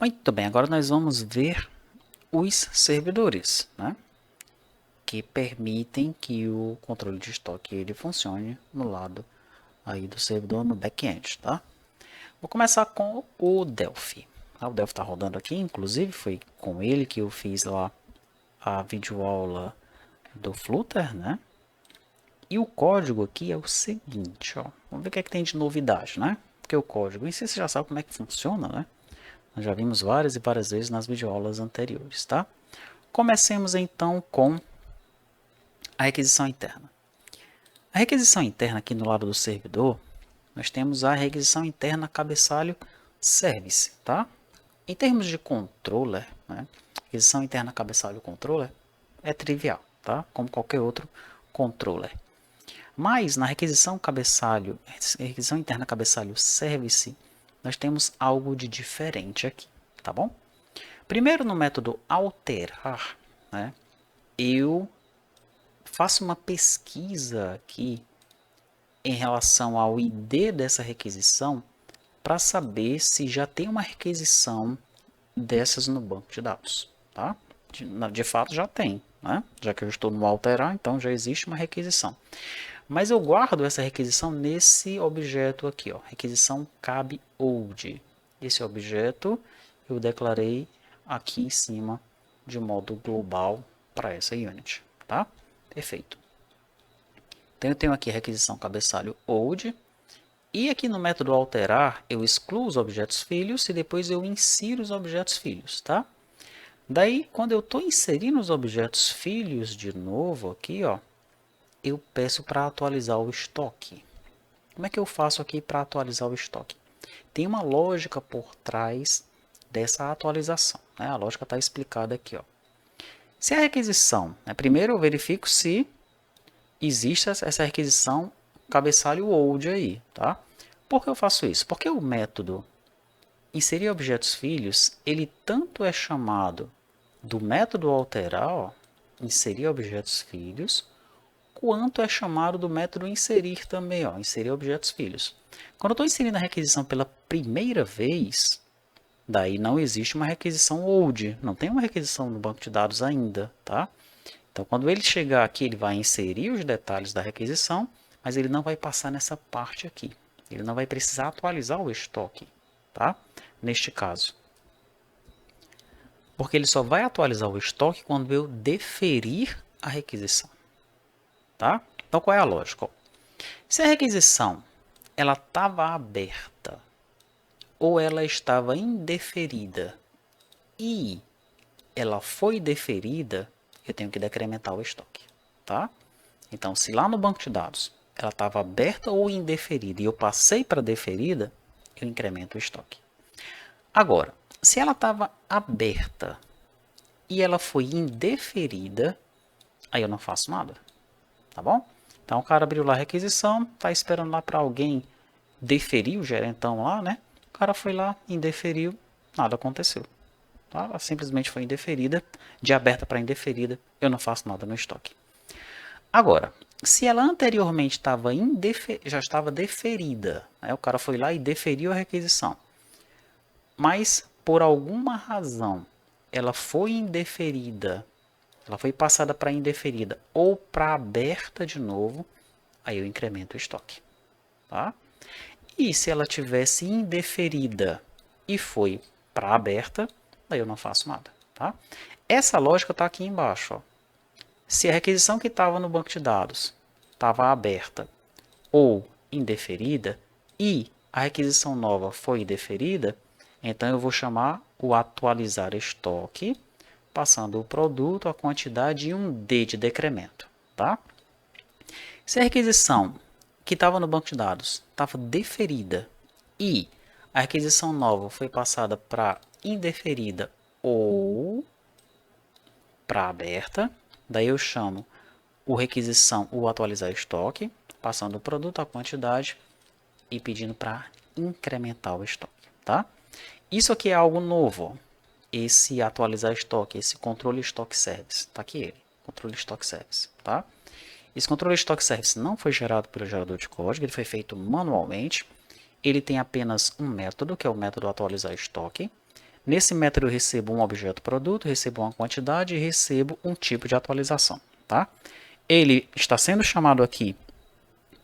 Muito bem, agora nós vamos ver os servidores, né? Que permitem que o controle de estoque ele funcione no lado aí do servidor no back-end, tá? Vou começar com o Delphi. O Delphi está rodando aqui, inclusive foi com ele que eu fiz lá a videoaula do Flutter, né? E o código aqui é o seguinte, ó. Vamos ver o que é que tem de novidade, né? Porque o código em si você já sabe como é que funciona, né? Nós já vimos várias e várias vezes nas videoaulas anteriores, tá? Comecemos então com a requisição interna. A requisição interna aqui no lado do servidor, nós temos a requisição interna cabeçalho service, tá? Em termos de controller, né? Requisição interna cabeçalho controller é trivial, tá? Como qualquer outro controller. Mas na requisição interna cabeçalho service, nós temos algo de diferente aqui, tá bom? Primeiro no método alterar, né? Eu faço uma pesquisa aqui em relação ao ID dessa requisição para saber se já tem uma requisição dessas no banco de dados, tá? De fato já tem, né? Já que eu estou no alterar, então já existe uma requisição. Mas eu guardo essa requisição nesse objeto aqui, ó, requisição cabeOld. Esse objeto eu declarei aqui em cima de modo global para essa unit, tá? Perfeito. Então eu tenho aqui a requisição cabeçalho old, e aqui no método alterar eu excluo os objetos filhos e depois eu insiro os objetos filhos, tá? Daí, quando eu estou inserindo os objetos filhos de novo aqui, ó, eu peço para atualizar o estoque. Como é que eu faço aqui para atualizar o estoque? Tem uma lógica por trás dessa atualização, né? A lógica está explicada aqui, ó. Se a requisição, né, primeiro eu verifico se existe essa requisição cabeçalho old aí, tá? Por que eu faço isso? Porque o método inserir objetos filhos, ele tanto é chamado do método alterar, ó, inserir objetos filhos, quanto é chamado do método inserir também, ó, inserir objetos filhos. Quando eu estou inserindo a requisição pela primeira vez, daí não existe uma requisição old, não tem uma requisição no banco de dados ainda, tá? Então, quando ele chegar aqui, ele vai inserir os detalhes da requisição, mas ele não vai passar nessa parte aqui. Ele não vai precisar atualizar o estoque, tá? Neste caso. Porque ele só vai atualizar o estoque quando eu deferir a requisição, tá? Então, qual é a lógica? Se a requisição ela estava aberta ou ela estava indeferida e ela foi deferida, eu tenho que decrementar o estoque, tá? Então, se lá no banco de dados ela estava aberta ou indeferida e eu passei para deferida, eu incremento o estoque. Agora, se ela estava aberta e ela foi indeferida, aí eu não faço nada, tá bom? Então o cara abriu lá a requisição, tá esperando lá para alguém deferir o gerentão lá, né? O cara foi lá, indeferiu, nada aconteceu. Tá? Ela simplesmente foi indeferida, de aberta para indeferida, eu não faço nada no estoque. Agora, se ela anteriormente já estava deferida, né? O cara foi lá e deferiu a requisição, mas por alguma razão ela foi indeferida, ela foi passada para indeferida ou para aberta de novo, aí eu incremento o estoque. Tá? E se ela tivesse indeferida e foi para aberta, aí eu não faço nada. Tá? Essa lógica está aqui embaixo. Ó. Se a requisição que estava no banco de dados estava aberta ou indeferida e a requisição nova foi indeferida, então eu vou chamar o atualizar estoque, passando o produto, a quantidade e um D de decremento. Tá? Se a requisição que estava no banco de dados estava deferida e a requisição nova foi passada para indeferida ou para aberta, daí eu chamo o atualizar estoque, passando o produto, a quantidade e pedindo para incrementar o estoque, tá? Isso aqui é algo novo, esse atualizar estoque, esse controle estoque service, tá aqui ele, controle estoque service, tá? Esse controle estoque service não foi gerado pelo gerador de código, ele foi feito manualmente, ele tem apenas um método, que é o método atualizar estoque. Nesse método eu recebo um objeto produto, recebo uma quantidade e recebo um tipo de atualização, tá? Ele está sendo chamado aqui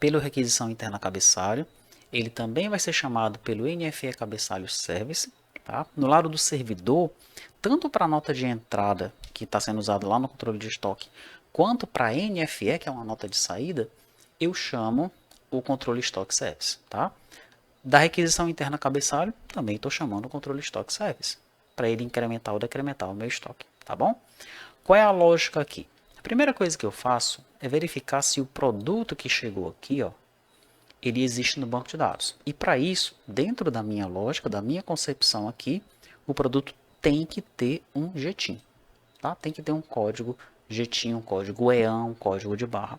pela requisição interna cabeçalho. Ele também vai ser chamado pelo NFE cabeçalho service, tá? No lado do servidor, tanto para a nota de entrada, que está sendo usada lá no controle de estoque, quanto para a NFE, que é uma nota de saída, eu chamo o controle estoque service, tá? Da requisição interna cabeçalho, também estou chamando o controle estoque service, para ele incrementar ou decrementar o meu estoque, tá bom? Qual é a lógica aqui? A primeira coisa que eu faço é verificar se o produto que chegou aqui, ó, ele existe no banco de dados. E para isso, dentro da minha lógica, da minha concepção aqui, o produto tem que ter um JIT, tá? Tem que ter um código JIT, um código EAN, um código de barra.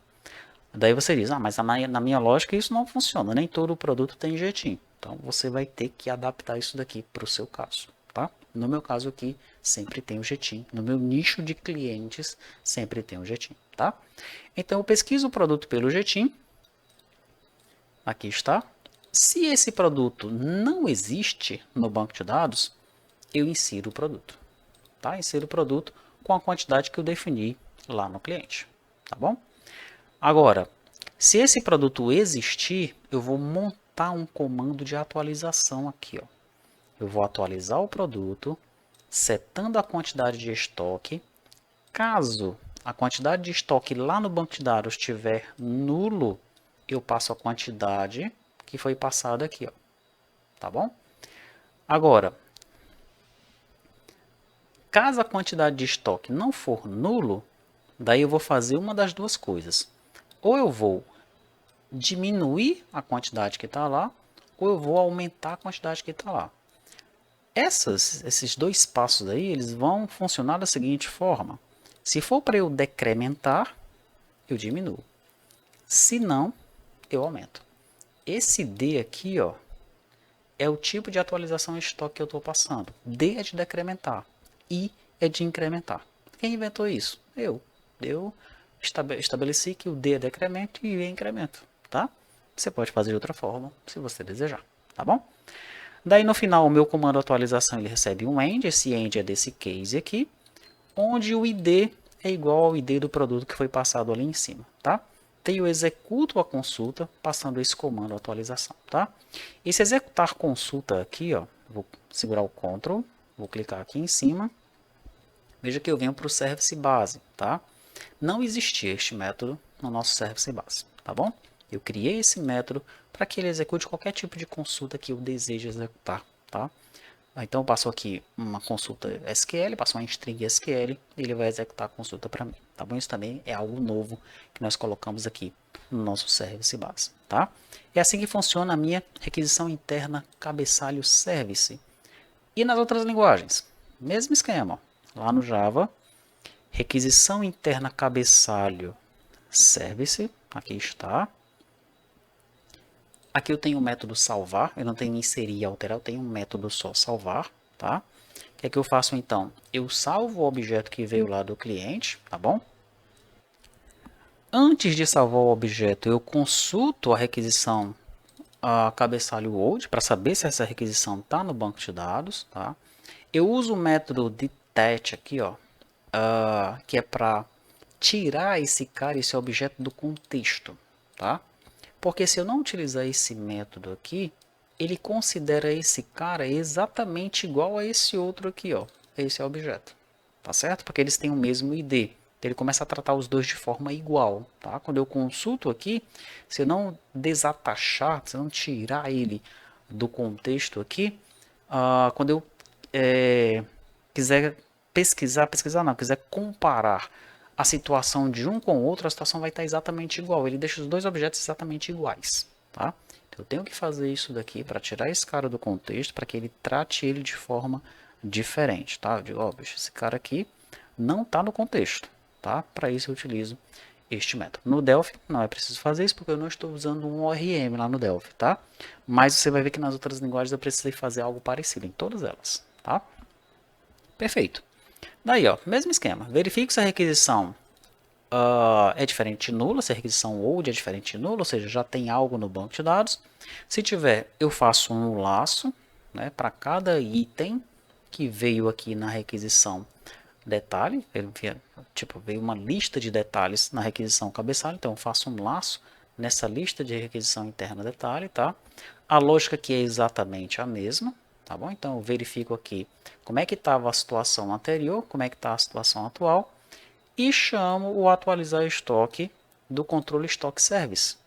Daí você diz, mas na minha lógica isso não funciona, nem todo produto tem JIT. Então você vai ter que adaptar isso daqui para o seu caso, tá? No meu caso aqui, sempre tem o JIT. No meu nicho de clientes, sempre tem o JIT, tá? Então eu pesquiso o produto pelo JIT. Aqui está. Se esse produto não existe no banco de dados, eu insiro o produto, tá? Insiro o produto com a quantidade que eu defini lá no cliente, tá bom? Agora, se esse produto existir, eu vou montar um comando de atualização aqui, ó. Eu vou atualizar o produto, setando a quantidade de estoque. Caso a quantidade de estoque lá no banco de dados estiver nulo, eu passo a quantidade que foi passada aqui, ó. Tá bom? Agora, caso a quantidade de estoque não for nulo, daí eu vou fazer uma das duas coisas. Ou eu vou diminuir a quantidade que está lá, ou eu vou aumentar a quantidade que está lá. Esses dois passos aí, eles vão funcionar da seguinte forma. Se for para eu decrementar, eu diminuo. Se não, eu aumento. Esse D aqui, ó, é o tipo de atualização em estoque que eu estou passando. D é de decrementar. I é de incrementar. Quem inventou isso? Eu. Eu estabeleci que o D é decremento e o I é incremento, tá? Você pode fazer de outra forma, se você desejar, tá bom? Daí no final o meu comando atualização ele recebe um end, esse end é desse case aqui, onde o ID é igual ao ID do produto que foi passado ali em cima, tá? Daí eu executo a consulta passando esse comando atualização, tá? Esse executar consulta aqui, ó, vou segurar o Ctrl, vou clicar aqui em cima, veja que eu venho para o service base, tá? Não existia este método no nosso service base, tá bom? Eu criei esse método para que ele execute qualquer tipo de consulta que eu deseje executar, tá? Então eu passo aqui uma consulta SQL, passo uma string SQL e ele vai executar a consulta para mim, tá bom? Isso também é algo novo que nós colocamos aqui no nosso service base, tá? É assim que funciona a minha requisição interna cabeçalho service. E nas outras linguagens? Mesmo esquema, ó. Lá no Java, requisição interna cabeçalho service, aqui está. Aqui eu tenho o método salvar, eu não tenho inserir e alterar, eu tenho um método só salvar, tá? O que é que eu faço então? Eu salvo o objeto que veio lá do cliente, tá bom? Antes de salvar o objeto, eu consulto a requisição a cabeçalho old para saber se essa requisição está no banco de dados, tá? Eu uso o método detach aqui, ó, que é para tirar esse cara, esse objeto do contexto, tá? Porque se eu não utilizar esse método aqui, ele considera esse cara exatamente igual a esse outro aqui, ó, esse objeto, tá certo? Porque eles têm o mesmo ID. Ele começa a tratar os dois de forma igual, tá? Quando eu consulto aqui, se eu não desatachar, se eu não tirar ele do contexto aqui, quando eu quiser pesquisar não, quiser comparar a situação de um com o outro, a situação vai estar exatamente igual. Ele deixa os dois objetos exatamente iguais, tá? Então, eu tenho que fazer isso daqui para tirar esse cara do contexto, para que ele trate ele de forma diferente, tá? Eu digo, ó, bicho, esse cara aqui não está no contexto, tá? Para isso eu utilizo este método. No Delphi não é preciso fazer isso, porque eu não estou usando um ORM lá no Delphi, tá? Mas você vai ver que nas outras linguagens eu precisei fazer algo parecido em todas elas, tá? Perfeito. Daí, ó, mesmo esquema. Verifique se a requisição é diferente de nula, se a requisição old é diferente de nula, ou seja, já tem algo no banco de dados. Se tiver, eu faço um laço, né, para cada item que veio aqui na requisição detalhe, veio uma lista de detalhes na requisição cabeçalho, então eu faço um laço nessa lista de requisição interna detalhe, tá? A lógica aqui é exatamente a mesma, tá bom? Então eu verifico aqui como é que estava a situação anterior, como é que está a situação atual, e chamo o atualizar estoque do controle stock service.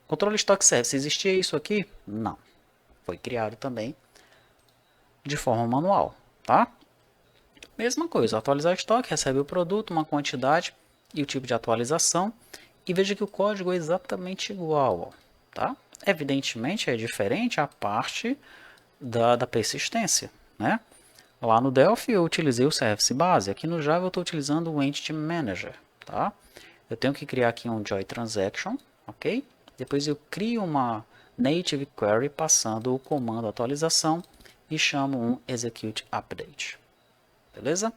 Controle stock service, existia isso aqui? Não. Foi criado também de forma manual, tá? Mesma coisa, atualizar estoque, recebe o produto, uma quantidade e o tipo de atualização. E veja que o código é exatamente igual, ó, tá? Evidentemente é diferente a parte da persistência, né? Lá no Delphi eu utilizei o Service Base, aqui no Java eu estou utilizando o Entity Manager, tá? Eu tenho que criar aqui um Join Transaction, ok? Depois eu crio uma Native Query passando o comando atualização e chamo um Execute Update. Beleza?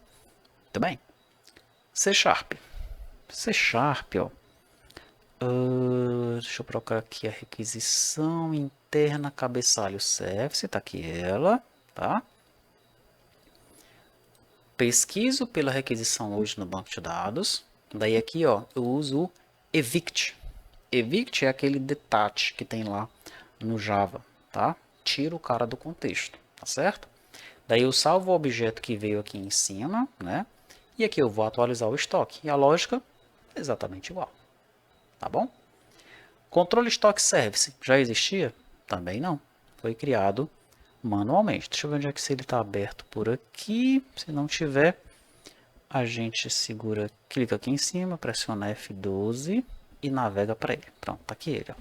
Muito bem. C Sharp. C Sharp, ó. Deixa eu procurar aqui a requisição interna cabeçalho service, tá aqui ela, tá? Pesquiso pela requisição hoje no banco de dados. Daí aqui, ó, eu uso o evict. Evict é aquele detach que tem lá no Java, tá? Tira o cara do contexto, tá certo? Daí eu salvo o objeto que veio aqui em cima, né? E aqui eu vou atualizar o estoque. E a lógica é exatamente igual, tá bom? Controle Stock Service já existia? Também não. Foi criado manualmente. Deixa eu ver onde é que se ele está aberto por aqui. Se não tiver, a gente segura, clica aqui em cima, pressiona F12 e navega para ele. Pronto, tá aqui ele. Ó.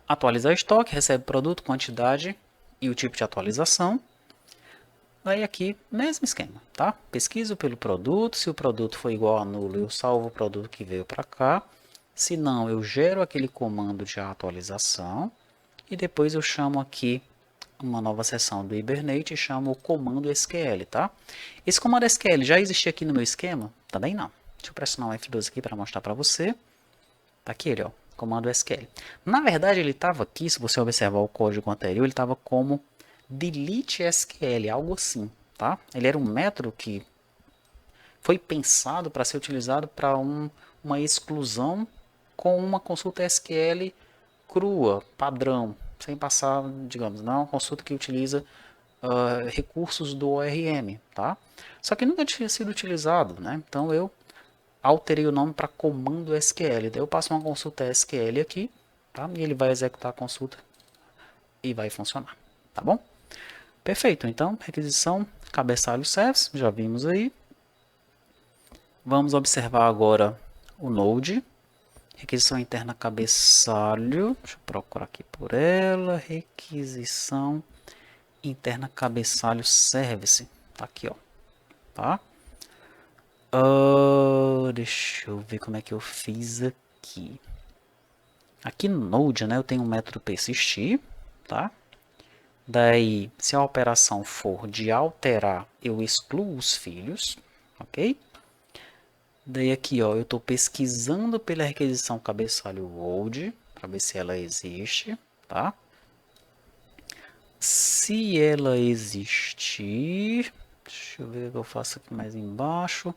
Atualizar estoque, recebe produto, quantidade e o tipo de atualização. Daí aqui, mesmo esquema, tá? Pesquiso pelo produto, se o produto for igual a nulo, eu salvo o produto que veio para cá. Se não, eu gero aquele comando de atualização e depois eu chamo aqui uma nova seção do Hibernate e chamo o comando SQL, tá? Esse comando SQL já existia aqui no meu esquema? Também não. Deixa eu pressionar o F12 aqui para mostrar para você. Tá aqui ele, ó, comando SQL. Na verdade, ele estava aqui, se você observar o código anterior, ele estava como delete SQL, algo assim, tá? Ele era um método que foi pensado para ser utilizado para uma exclusão com uma consulta SQL crua, padrão, sem passar, digamos, não é uma consulta que utiliza recursos do ORM, tá? Só que nunca tinha sido utilizado, né? Então eu alterei o nome para comando SQL. Daí eu passo uma consulta SQL aqui, tá? E ele vai executar a consulta e vai funcionar, tá bom? Perfeito, então, requisição cabeçalho service, já vimos aí. Vamos observar agora o Node, requisição interna cabeçalho, deixa eu procurar aqui por ela, requisição interna cabeçalho service, tá aqui, ó, tá? Deixa eu ver como é que eu fiz aqui. Aqui no Node, né, eu tenho um método persistir, tá? Daí, se a operação for de alterar, eu excluo os filhos, ok? Daí aqui, ó, eu estou pesquisando pela requisição cabeçalho old, para ver se ela existe, tá? Se ela existir, deixa eu ver o que eu faço aqui mais embaixo.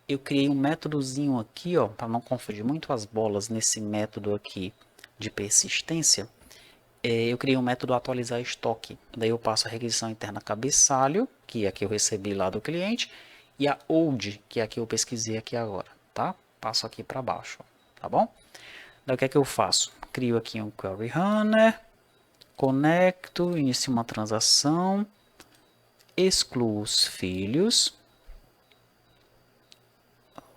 Eu criei um métodozinho aqui, ó, para não confundir muito as bolas nesse método aqui de persistência. Eu criei um método atualizar estoque. Daí eu passo a requisição interna cabeçalho, que é a que eu recebi lá do cliente, e a old, que é a que eu pesquisei aqui agora, tá? Passo aqui para baixo, tá bom? Daí o que é que eu faço? Crio aqui um query runner, conecto, inicio uma transação, excluo os filhos.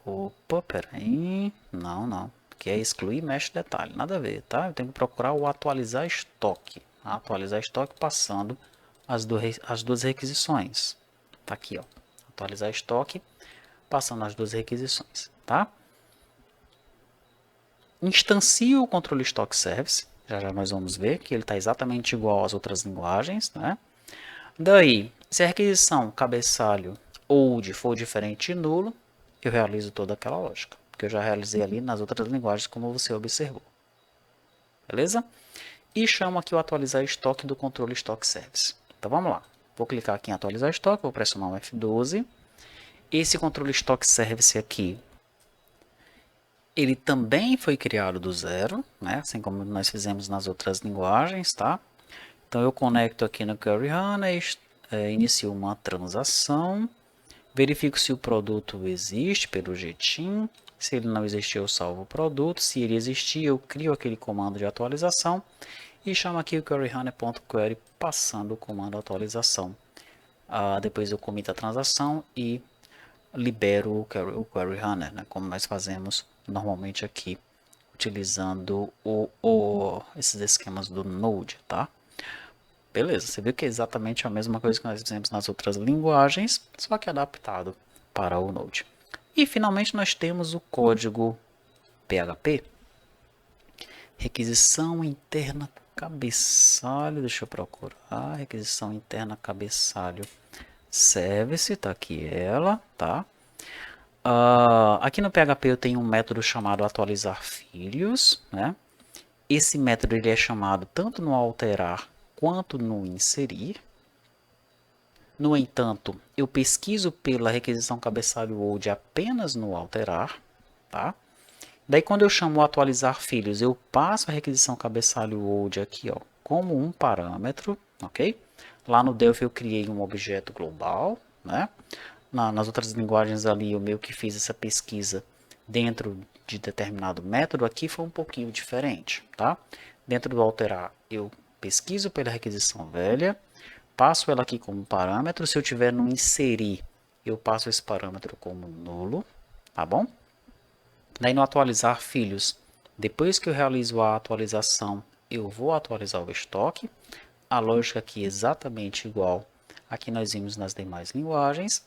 Opa, peraí. Não. Que é excluir mesh detalhe. Nada a ver, tá? Eu tenho que procurar o atualizar estoque. Atualizar estoque passando as duas requisições. Tá aqui, ó. Atualizar estoque passando as duas requisições, tá? Instancio o controle stock service. Já nós vamos ver que ele está exatamente igual às outras linguagens, né? Daí, se a requisição cabeçalho old for diferente de nulo, eu realizo toda aquela lógica, que eu já realizei ali nas outras linguagens, como você observou. Beleza? E chamo aqui o atualizar estoque do controle stock service. Então vamos lá. Vou clicar aqui em atualizar estoque, vou pressionar o F12. Esse controle estoque service aqui, ele também foi criado do zero, né? Assim como nós fizemos nas outras linguagens, tá? Então eu conecto aqui no Query Runner, inicio uma transação, verifico se o produto existe pelo GTIM. Se ele não existir, eu salvo o produto. Se ele existir, eu crio aquele comando de atualização e chamo aqui o queryRunner.query passando o comando atualização. Depois eu comito a transação e libero o Query Runner, né, como nós fazemos normalmente aqui, utilizando esses esquemas do Node, tá? Beleza, você viu que é exatamente a mesma coisa que nós fizemos nas outras linguagens, só que adaptado para o Node. E finalmente nós temos o código PHP, requisição interna cabeçalho, deixa eu procurar, requisição interna cabeçalho service, tá aqui ela, tá? Aqui no PHP eu tenho um método chamado atualizar filhos, né? Esse método ele é chamado tanto no alterar quanto no inserir. No entanto, eu pesquiso pela requisição cabeçalho old apenas no alterar, tá? Daí quando eu chamo o atualizar filhos, eu passo a requisição cabeçalho old aqui, ó, como um parâmetro, ok? Lá no Delphi eu criei um objeto global, né? Nas outras linguagens ali eu meio que fiz essa pesquisa dentro de determinado método, aqui foi um pouquinho diferente, tá? Dentro do alterar eu pesquiso pela requisição velha, passo ela aqui como parâmetro, se eu tiver no inserir, eu passo esse parâmetro como nulo, tá bom? Daí no atualizar filhos, depois que eu realizo a atualização, eu vou atualizar o estoque, a lógica aqui é exatamente igual a que nós vimos nas demais linguagens.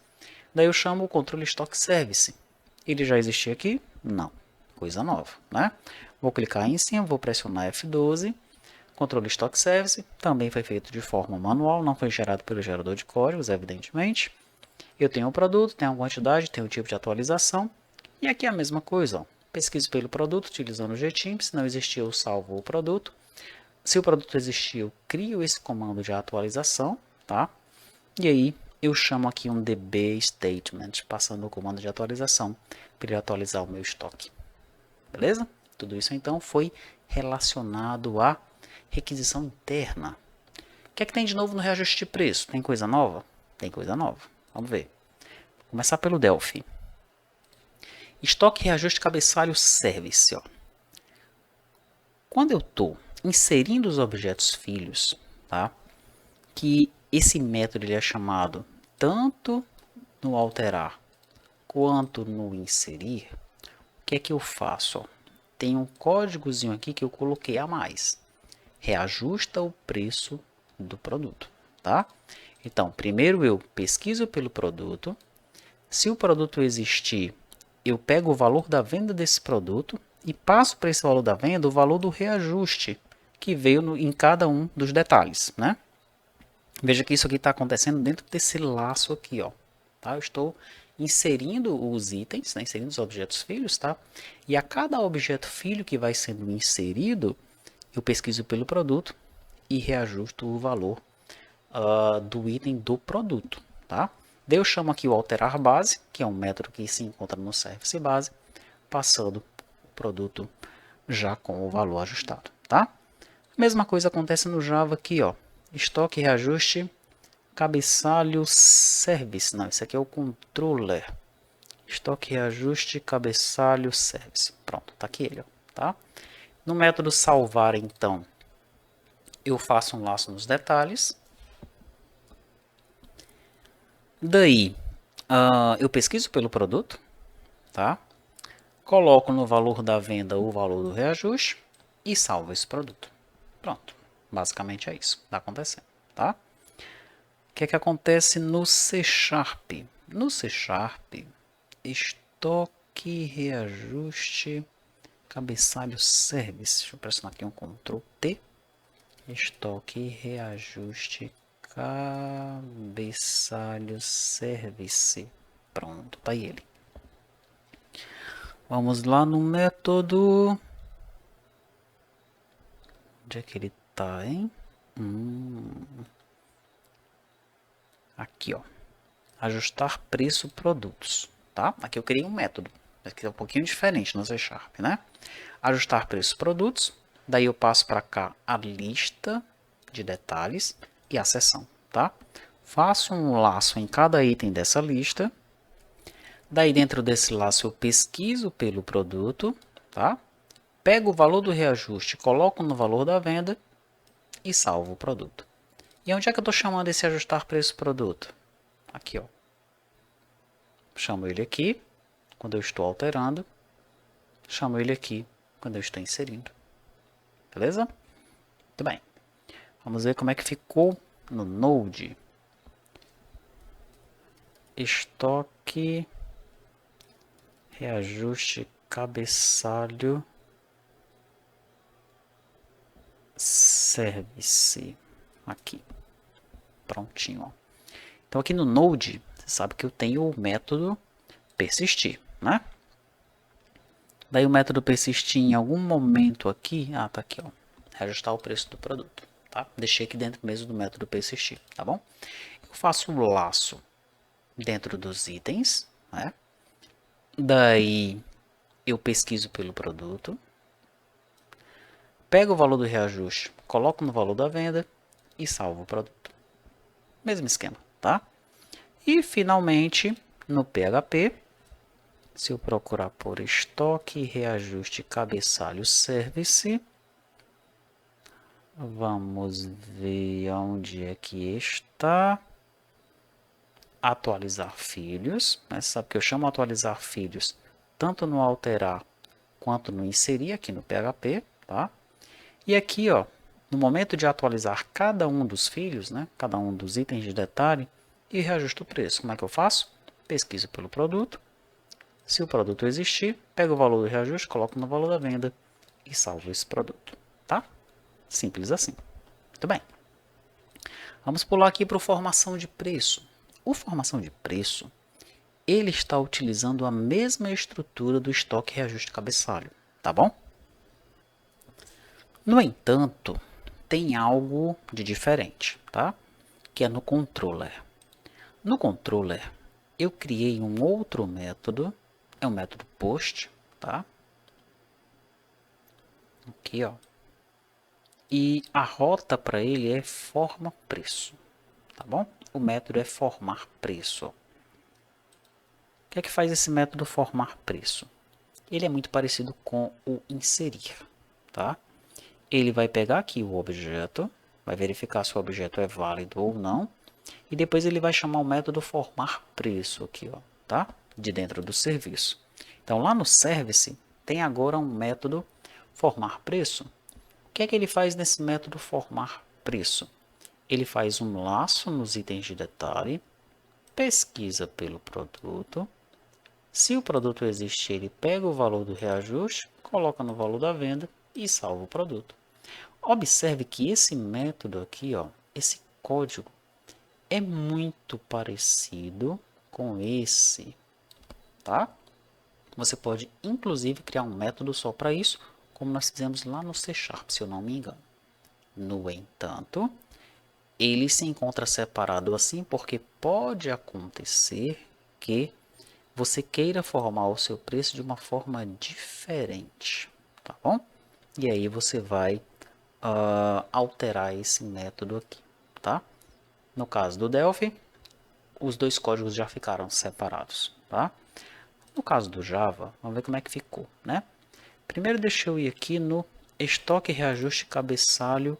Daí eu chamo o controle estoque service. Ele já existia aqui? Não. Coisa nova, né? Vou clicar em cima, vou pressionar F12. Controle estoque service também foi feito de forma manual, não foi gerado pelo gerador de códigos, evidentemente. Eu tenho o produto, tenho a quantidade, tenho o tipo de atualização. E aqui é a mesma coisa, ó. Pesquiso pelo produto utilizando o GTIM, se não existir eu salvo o produto. Se o produto existir, eu crio esse comando de atualização, tá? E aí eu chamo aqui um db statement, passando o comando de atualização para ele atualizar o meu estoque. Beleza? Tudo isso então foi relacionado à requisição interna. O que é que tem de novo no reajuste de preço? Tem coisa nova? Tem coisa nova. Vamos ver. Vou começar pelo Delphi. Estoque reajuste cabeçalho service. Ó. Quando eu estou inserindo os objetos filhos, tá? Que esse método ele é chamado tanto no alterar quanto no inserir, o que é que eu faço? Ó? Tem um códigozinho aqui que eu coloquei a mais. Reajusta o preço do produto, tá? Então, primeiro eu pesquiso pelo produto. Se o produto existir, eu pego o valor da venda desse produto e passo para esse valor da venda o valor do reajuste que veio em cada um dos detalhes, né? Veja que isso aqui está acontecendo dentro desse laço aqui, ó. Tá? Eu estou inserindo os itens, né? Inserindo os objetos filhos, tá? E a cada objeto filho que vai sendo inserido, eu pesquiso pelo produto e reajusto o valor do item do produto, tá? Daí eu chamo aqui o alterar base, que é um método que se encontra no service base, passando o produto já com o valor ajustado, tá? Mesma coisa acontece no Java aqui, ó. Estoque reajuste cabeçalho service. Não, esse aqui é o controller. Estoque reajuste cabeçalho service. Pronto, tá aqui ele, ó, tá? No método salvar, então, eu faço um laço nos detalhes. Daí, eu pesquiso pelo produto, tá? Coloco no valor da venda o valor do reajuste e salvo esse produto. Pronto, basicamente é isso que está acontecendo, tá? O que é que acontece no C Sharp? No C Sharp, estoque, reajuste, cabeçalho service. Deixa eu pressionar aqui um Ctrl T. Estoque, reajuste, cabeçalho service. Pronto, tá aí ele. Vamos lá no método. Onde é que ele tá, hein? Aqui, ó. Ajustar preço produtos, tá? Aqui eu criei um método. Aqui é um pouquinho diferente no C Sharp, né? Ajustar preço produtos. Daí eu passo para cá a lista de detalhes e a seção, tá? Faço um laço em cada item dessa lista. Daí dentro desse laço eu pesquiso pelo produto, tá? Pego o valor do reajuste, coloco no valor da venda e salvo o produto. E onde é que eu estou chamando esse ajustar preço produto? Aqui, ó. Chamo ele aqui quando eu estou alterando. Chamo ele aqui quando eu estou inserindo. Beleza? Muito bem. Vamos ver como é que ficou no Node. Estoque, reajuste, cabeçalho, service. Aqui. Prontinho. Ó. Então aqui no Node, você sabe que eu tenho o método persistir, né? Daí o método persistir em algum momento aqui, tá aqui, ó, reajustar o preço do produto, tá? Deixei aqui dentro mesmo do método persistir, tá bom? Eu faço um laço dentro dos itens, né? Daí eu pesquiso pelo produto, pego o valor do reajuste, coloco no valor da venda e salvo o produto. Mesmo esquema, tá? E finalmente no PHP, se eu procurar por estoque, reajuste, cabeçalho, service, vamos ver onde é que está. Atualizar filhos. Né? Você sabe que eu chamo atualizar filhos tanto no alterar quanto no inserir aqui no PHP. Tá? E aqui, ó, no momento de atualizar cada um dos filhos, né, cada um dos itens de detalhe, e reajusto o preço. Como é que eu faço? Pesquiso pelo produto. Se o produto existir, pego o valor do reajuste, coloco no valor da venda e salvo esse produto. Tá? Simples assim. Muito bem. Vamos pular aqui para o formação de preço. O formação de preço, ele está utilizando a mesma estrutura do estoque reajuste cabeçalho, tá bom? No entanto, tem algo de diferente, tá? Que é no controller. No controller, eu criei um outro método, é o método post, tá? Aqui, ó. E a rota para ele é forma preço, tá bom? O método é formar preço. O que é que faz esse método formar preço? Ele é muito parecido com o inserir, tá? Ele vai pegar aqui o objeto, vai verificar se o objeto é válido ou não, e depois ele vai chamar o método formar preço aqui, ó, tá? De dentro do serviço. Então lá no service tem agora um método formar preço. O que é que ele faz nesse método formar preço? Ele faz um laço nos itens de detalhe, pesquisa pelo produto. Se o produto existir, ele pega o valor do reajuste, coloca no valor da venda e salva o produto. Observe que esse método aqui, ó, esse código, é muito parecido com esse, tá? Você pode, inclusive, criar um método só para isso, como nós fizemos lá no C Sharp, se eu não me engano. No entanto, ele se encontra separado assim porque pode acontecer que você queira formar o seu preço de uma forma diferente, tá bom? E aí você vai alterar esse método aqui, tá? No caso do Delphi, os dois códigos já ficaram separados, tá? No caso do Java, vamos ver como é que ficou, né? Primeiro deixa eu ir aqui no estoque reajuste cabeçalho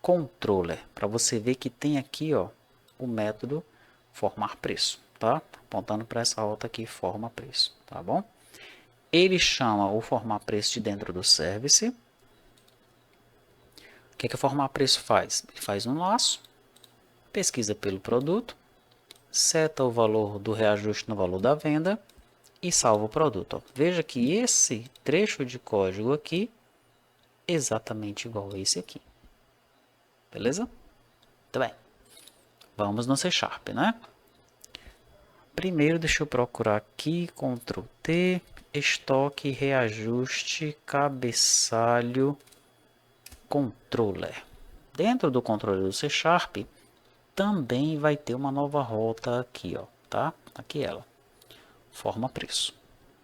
controller, para você ver que tem aqui, ó, o método formar preço, tá? Apontando para essa rota aqui, forma preço, tá bom? Ele chama o formar preço de dentro do service. O que é que o formar preço faz? Ele faz um laço, pesquisa pelo produto, seta o valor do reajuste no valor da venda e salva o produto. Ó. Veja que esse trecho de código aqui é exatamente igual a esse aqui. Beleza? Muito bem. Vamos no C Sharp, né? Primeiro, deixa eu procurar aqui, Ctrl T, estoque, reajuste, cabeçalho, controller. Dentro do controller do C Sharp, também vai ter uma nova rota aqui, ó, tá? Aqui ela, forma preço,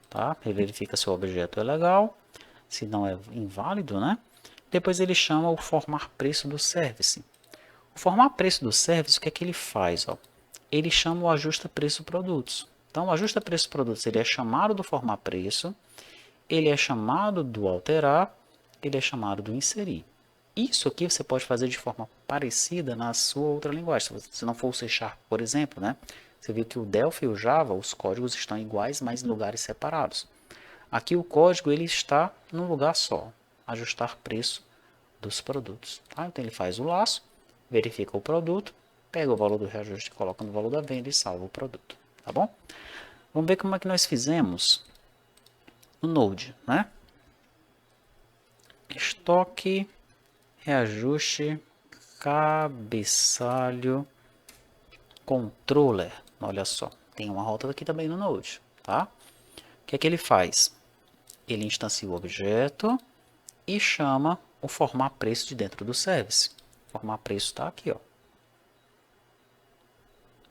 tá? Ele verifica se o objeto é legal, se não é inválido, né? Depois ele chama o formar preço do service. O formar preço do service, o que é que ele faz, ó? Ele chama o ajusta preço produtos. Então, o ajusta preço produtos, ele é chamado do formar preço, ele é chamado do alterar, ele é chamado do inserir. Isso aqui você pode fazer de forma parecida na sua outra linguagem. Se não for o C Sharp, por exemplo, né? Você viu que o Delphi e o Java, os códigos estão iguais, mas em lugares separados. Aqui o código ele está num lugar só, ajustar preço dos produtos. Tá? Então ele faz o laço, verifica o produto, pega o valor do reajuste, coloca no valor da venda e salva o produto. Tá bom? Vamos ver como é que nós fizemos no Node, né? Estoque, reajuste, cabeçalho, controller. Olha só, tem uma rota aqui também no Node, tá? O que é que ele faz? Ele instancia o objeto e chama o formar preço de dentro do service. Formar preço está aqui, ó.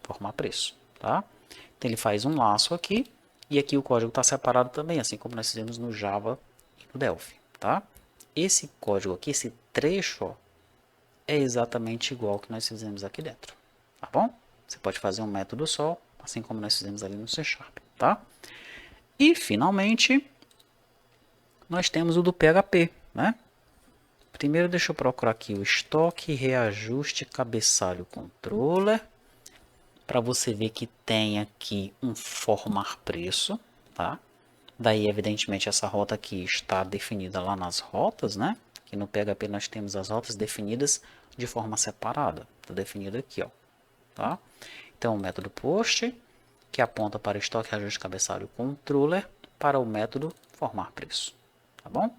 Formar preço, tá? Então ele faz um laço aqui e aqui o código está separado também, assim como nós fizemos no Java e no Delphi, tá? Esse código aqui, esse trecho, ó, é exatamente igual ao que nós fizemos aqui dentro, tá bom? Você pode fazer um método só, assim como nós fizemos ali no C Sharp, tá? E finalmente nós temos o do PHP, né? Primeiro deixa eu procurar aqui o estoque, reajuste, cabeçalho, controller, para você ver que tem aqui um formar preço, tá? Daí, evidentemente, essa rota aqui está definida lá nas rotas, né? Aqui no PHP nós temos as rotas definidas de forma separada. Está definido aqui, ó, tá? Então, o método post, que aponta para estoque, reajuste, cabeçalho, controller, para o método formar preço, tá bom?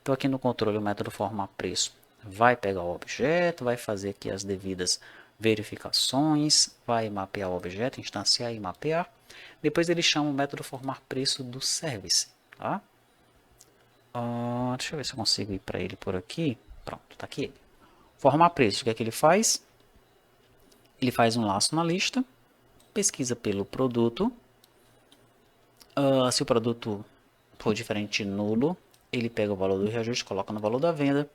Então, aqui no controle, o método formar preço vai pegar o objeto, vai fazer aqui as devidas verificações, vai mapear o objeto, instanciar e mapear. Depois ele chama o método formar preço do service, tá? Deixa eu ver se eu consigo ir para ele por aqui. Pronto, tá aqui ele. Formar preço, o que é que ele faz? Ele faz um laço na lista, pesquisa pelo produto. Se o produto for diferente de nulo, ele pega o valor do reajuste, coloca no valor da venda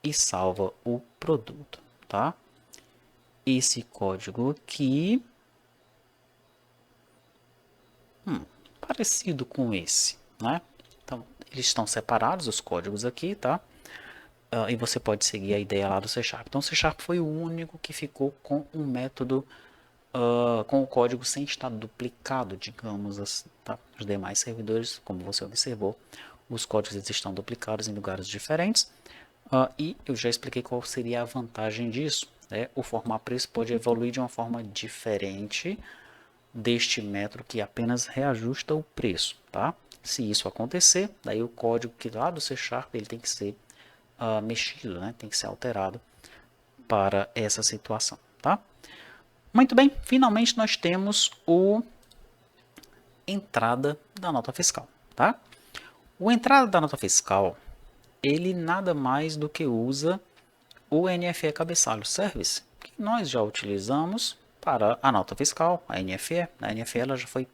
e salva o produto, tá? Esse código aqui, parecido com esse, né? Então, eles estão separados, os códigos aqui, tá? E você pode seguir a ideia lá do C Sharp. Então, o C Sharp foi o único que ficou com um método, com o código sem estar duplicado, digamos assim, tá? Os demais servidores, como você observou, os códigos eles estão duplicados em lugares diferentes. E eu já expliquei qual seria a vantagem disso, né? O formar preço pode evoluir de uma forma diferente deste método que apenas reajusta o preço, tá? Se isso acontecer, daí o código que lá do C Sharp ele tem que ser mexido, né? Tem que ser alterado para essa situação, tá? Muito bem, finalmente nós temos o entrada da nota fiscal, tá? O entrada da nota fiscal, ele nada mais do que usa o NFE cabeçalho service, que nós já utilizamos para a nota fiscal, a NFE. A NFE ela já foi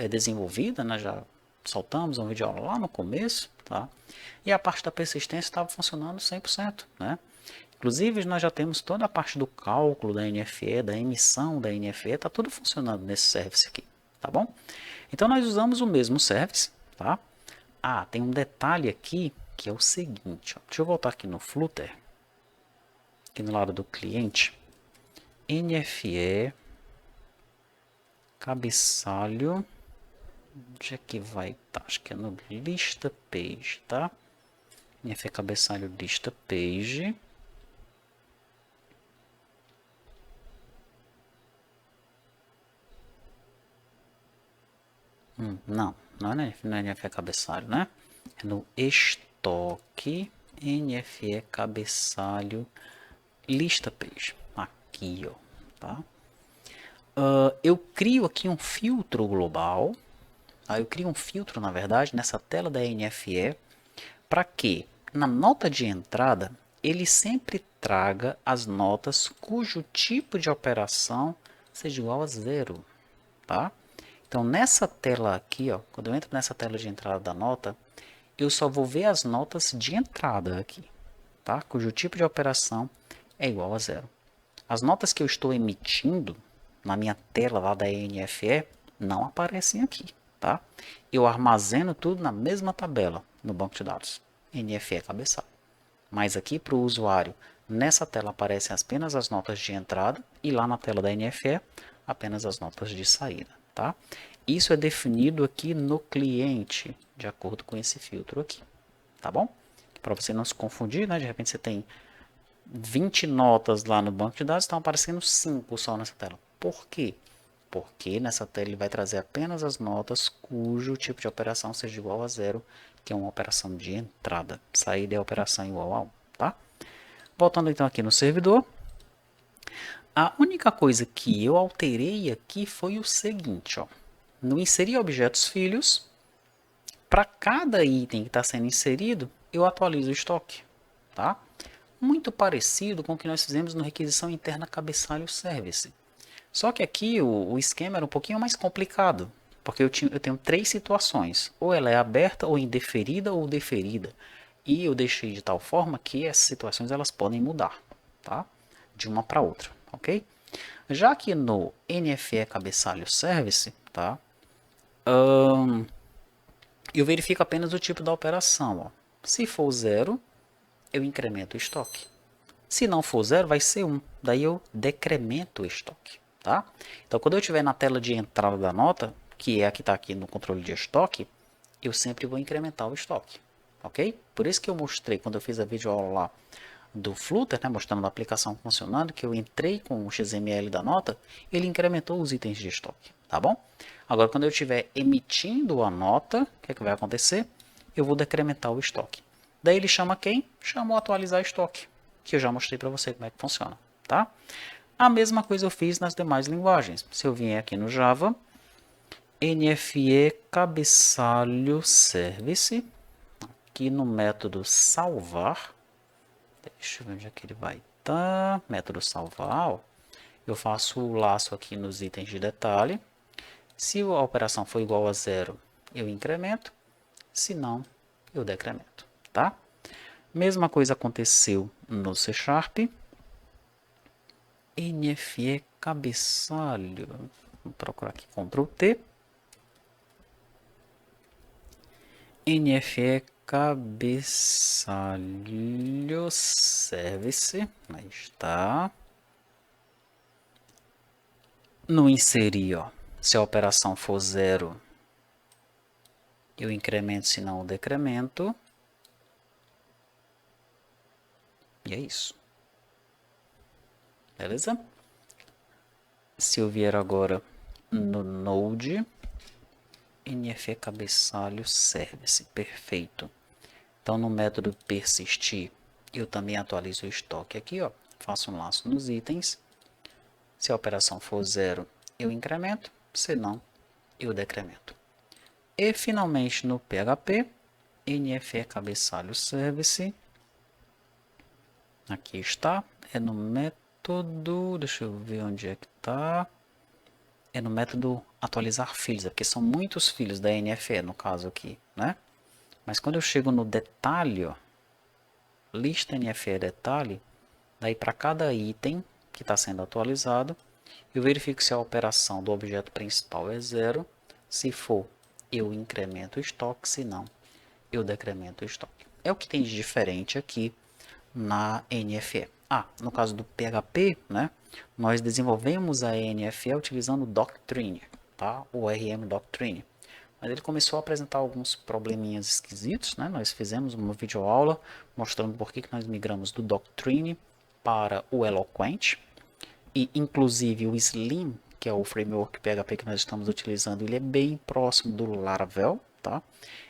desenvolvida, né? Já soltamos um vídeo lá no começo, tá? E a parte da persistência estava funcionando 100%, né? Inclusive, nós já temos toda a parte do cálculo da NFE, da emissão da NFE, está tudo funcionando nesse service aqui, tá bom? Então, nós usamos o mesmo service, tá? Tem um detalhe aqui, que é o seguinte, ó. Deixa eu voltar aqui no Flutter, aqui no lado do cliente, NFE, cabeçalho, onde é que vai estar? Acho que é no lista page, tá? NFE cabeçalho lista page. Não é no NFE cabeçalho, né? É no estoque NFE cabeçalho lista page. Aqui, ó, tá? Eu crio aqui um filtro global. Eu crio um filtro, na verdade, nessa tela da NFE, para que na nota de entrada ele sempre traga as notas cujo tipo de operação seja igual a 0, tá? Então, nessa tela aqui, ó, quando eu entro nessa tela de entrada da nota, eu só vou ver as notas de entrada aqui, tá? Cujo tipo de operação é igual a 0. As notas que eu estou emitindo na minha tela lá da NFE não aparecem aqui, tá? Eu armazeno tudo na mesma tabela no banco de dados, NFE cabeçalho. Mas aqui para o usuário, nessa tela aparecem apenas as notas de entrada e lá na tela da NFE apenas as notas de saída, tá? Isso é definido aqui no cliente, de acordo com esse filtro aqui, tá bom? Para você não se confundir, né? De repente você tem 20 notas lá no banco de dados, estão aparecendo 5 só nessa tela. Por quê? Porque nessa tela ele vai trazer apenas as notas cujo tipo de operação seja igual a 0, que é uma operação de entrada. Saída é operação igual a 1, tá? Voltando então aqui no servidor. A única coisa que eu alterei aqui foi o seguinte, ó. No inserir objetos filhos, para cada item que está sendo inserido, eu atualizo o estoque, tá? Muito parecido com o que nós fizemos no requisição interna cabeçalho service. Só que aqui o esquema era um pouquinho mais complicado, porque eu tenho 3 situações, ou ela é aberta, ou indeferida, ou deferida. E eu deixei de tal forma que essas situações elas podem mudar, tá? De uma para outra, ok? Já que no NFE cabeçalho service, tá? Eu verifico apenas o tipo da operação, ó. Se for 0, eu incremento o estoque. Se não for 0, vai ser 1. Daí eu decremento o estoque, tá? Então, quando eu estiver na tela de entrada da nota, que é a que está aqui no controle de estoque, eu sempre vou incrementar o estoque, ok? Por isso que eu mostrei, quando eu fiz a videoaula lá do Flutter, né, mostrando a aplicação funcionando, que eu entrei com o XML da nota, ele incrementou os itens de estoque, tá bom? Agora, quando eu estiver emitindo a nota, o que é que vai acontecer? Eu vou decrementar o estoque. Daí ele chama quem? Chama o atualizar estoque, que eu já mostrei para você como é que funciona, tá? A mesma coisa eu fiz nas demais linguagens. Se eu vier aqui no Java, NFE cabeçalho service, aqui no método salvar, deixa eu ver onde é que ele vai estar, método salvar, ó. Eu faço o laço aqui nos itens de detalhe. Se a operação for igual a 0, eu incremento. Se não, eu decremento, tá? Mesma coisa aconteceu no C Sharp. NFE cabeçalho. Vou procurar aqui Ctrl T. NFE cabeçalho service. Aí está. No inserir, ó, se a operação for 0, eu incremento, se não, eu decremento. E é isso. Beleza? Se eu vier agora no Node, NFE cabeçalho service. Perfeito. Então, no método persistir, eu também atualizo o estoque aqui, ó. Faço um laço nos itens. Se a operação for 0, eu incremento. Se não, eu decremento. E, finalmente, no PHP, NFE cabeçalho service. Aqui está. É no método... Deixa eu ver onde é que está. É no método atualizar filhos. É porque são muitos filhos da NFE, no caso aqui, né? Mas quando eu chego no detalhe, ó, lista NFE detalhe, daí para cada item que está sendo atualizado, eu verifico se a operação do objeto principal é 0. Se for, eu incremento o estoque. Se não, eu decremento o estoque. É o que tem de diferente aqui na NFE. No caso do PHP, né, nós desenvolvemos a NFE utilizando o Doctrine, tá? O RM Doctrine. Mas ele começou a apresentar alguns probleminhas esquisitos, né? Nós fizemos uma videoaula mostrando por que nós migramos do Doctrine para o Eloquent. E inclusive o Slim, que é o framework PHP que nós estamos utilizando, ele é bem próximo do Laravel, tá?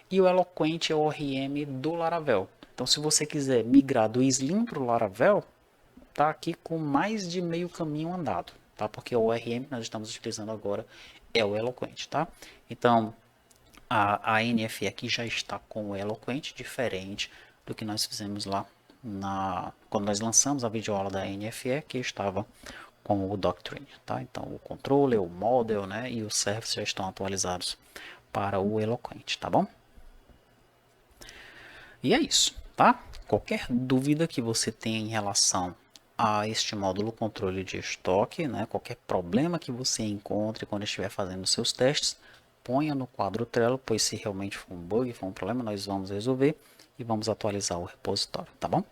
E o Eloquent é o ORM do Laravel. Então, se você quiser migrar do Slim para o Laravel, tá aqui com mais de meio caminho andado, tá? Porque o ORM que nós estamos utilizando agora é o Eloquent, tá? Então, a NFE aqui já está com o Eloquent, diferente do que nós fizemos lá quando nós lançamos a videoaula da NFE, que estava com o Doctrine, tá? Então o controller, o model, né, e o service já estão atualizados para o Eloquent, tá bom? E é isso, tá? Qualquer dúvida que você tenha em relação a este módulo controle de estoque, né, qualquer problema que você encontre quando estiver fazendo seus testes, ponha no quadro Trello, pois se realmente for um bug, for um problema, nós vamos resolver e vamos atualizar o repositório, tá bom?